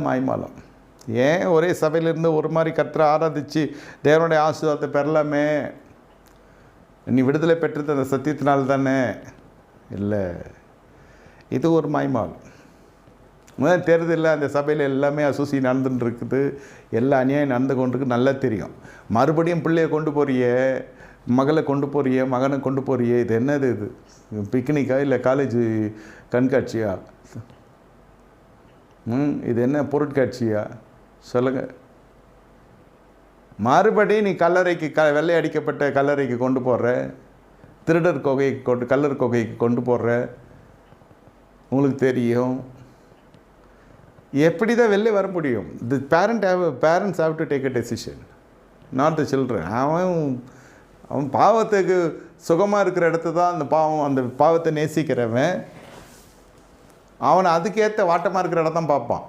மாய்மாலம். ஏன் ஒரே சபையிலிருந்து ஒரு மாதிரி கர்த்தரை ஆராதித்து தேவனுடைய ஆசீர்வாதத்தை பெறலாமே? நீ விடுதலை பெற்றது அந்த சத்தியத்தினால் தானே? இல்லை, இது ஒரு மாய்மாலம். முதல் தேர்தலில் அந்த சபையில் எல்லாமே அசூசி நடந்துட்டு இருக்குது, எல்லா அநியாயம் நடந்து கொண்டிருக்கு, நல்லா தெரியும். மறுபடியும் பிள்ளையை கொண்டு போறிய, மகளை கொண்டு போறிய, மகனை கொண்டு போறிய, இது என்னது? இது பிக்னிக்கா இல்லை காலேஜ் கண்காட்சியா? இது என்ன பொருட்காட்சியா? சொல்லுங்கள். மறுபடியும் நீ கல்லறைக்கு வெள்ளை அடிக்கப்பட்ட கல்லறைக்கு கொண்டு போடுற, திருடர் கொகைக்கு கல்லர் கொகைக்கு கொண்டு போடுற. உங்களுக்கு தெரியும் எப்படி தான் வெளில வர முடியும். தி parents have to take a decision, not the children. அவன் பாவத்துக்கு சுகமாக இருக்கிற இடத்த தான் அந்த பாவத்தை நேசிக்கிறவன் அவனை அதுக்கேற்ற வாட்டமாக இருக்கிற இடம் தான் பார்ப்பான்.